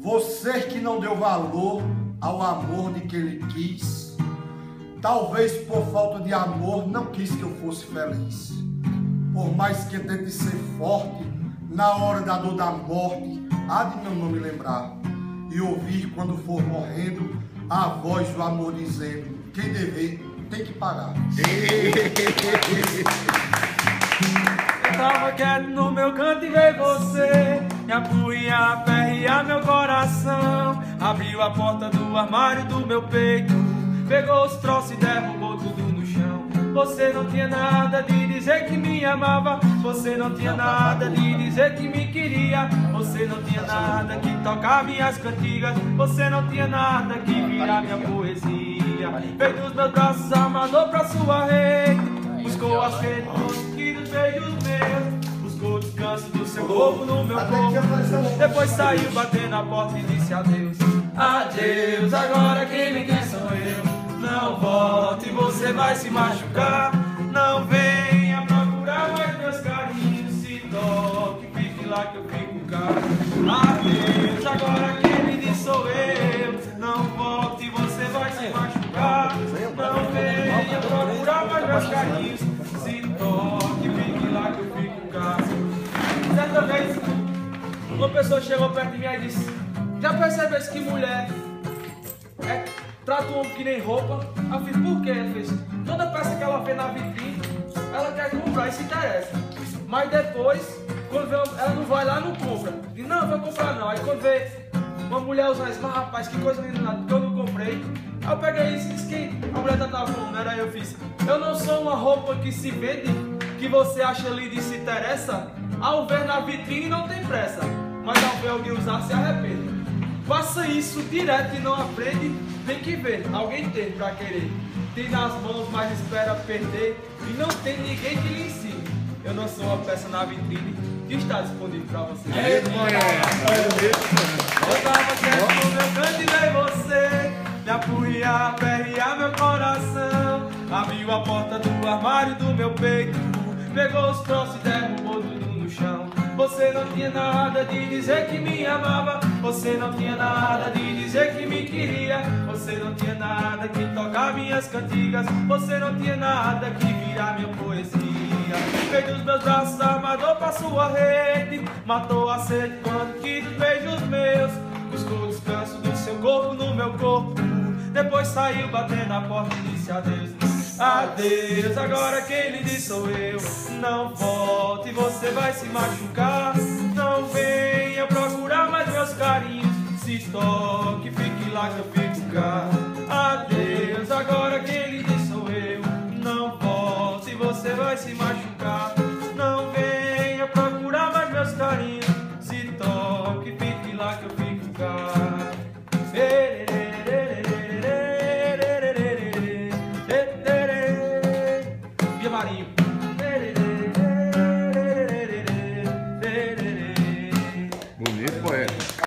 Você que não deu valor ao amor de quem lhe quis, talvez por falta de amor não quis que eu fosse feliz. Por mais que tente ser forte, na hora da dor da morte, há de meu nome lembrar e ouvir quando for morrendo a voz do amor dizendo: quem dever tem que pagar. Eu tava quieto no meu canto e veio você me apunhar, aperrear meu coração. Abriu a porta do armário do meu peito, pegou os troços e derrubou tudo no chão. Você não tinha nada de dizer que me amava, você não tinha nada de dizer que me queria, você não tinha nada que tocar minhas cantigas, você não tinha nada que virar minha poesia. Veio dos meus braços, amador pra sua rede, buscou a sede que dos beijos meus, buscou o descanso do seu corpo no meu corpo. Depois saiu batendo a porta e disse adeus. Adeus, agora quem me quer sou eu. Não volte, você vai se machucar. Não venha procurar mais meus carinhos. Se toque, fique lá que eu fico cá. Adeus, agora quem me diz sou eu. Não volte, você vai se machucar. Não venha procurar mais meus carinhos. Se toque, fique lá que eu fico cá. Certa vez, uma pessoa chegou perto de mim e disse: já percebeu que mulher trata o homem que nem roupa? Eu fiz: por quê? Ela fez: toda peça que ela vê na vitrine, ela quer comprar e se interessa. Mas depois, quando vê, ela não vai lá e não compra. Diz: não, vou comprar não. Aí quando vê uma mulher usando isso, mas rapaz, que coisa linda, que eu não comprei. Aí eu peguei isso e disse que a mulher tava falando, era eu fiz: eu não sou uma roupa que se vende, que você acha linda e se interessa. Ao ver na vitrine não tem pressa, mas ao ver alguém usar se arrepende. Faça isso direto e não aprende. Tem que ver, alguém tem pra querer. Tem nas mãos, mas espera perder. E não tem ninguém que lhe ensine. Eu não sou uma peça na vitrine que está disponível pra você. Eu tava quieto no meu canto e veio você me apunhar, aperrear meu coração. Abriu a porta do armário do meu peito, pegou os troços e derrubou tudo no chão. Você não tinha nada de dizer que me amava, você não tinha nada de dizer que me queria, você não tinha nada que tocar minhas cantigas, você não tinha nada que virar minha poesia. Veio dos meus braços, armador pra sua rede, matou a sede quando quis beijos meus, buscou o descanso do seu corpo no meu corpo. Depois saiu batendo a porta e disse adeus. Adeus, agora quem lhe diz sou eu. Não volte, você vai se machucar. Não venha procurar mais meus carinhos. Se toque, fique lá que eu fico cá. Adeus, agora quem lhe diz sou eu. Não volte, você vai se machucar. Não venha procurar mais meus carinhos. Se toque, fique lá que eu fico cá. Marinho.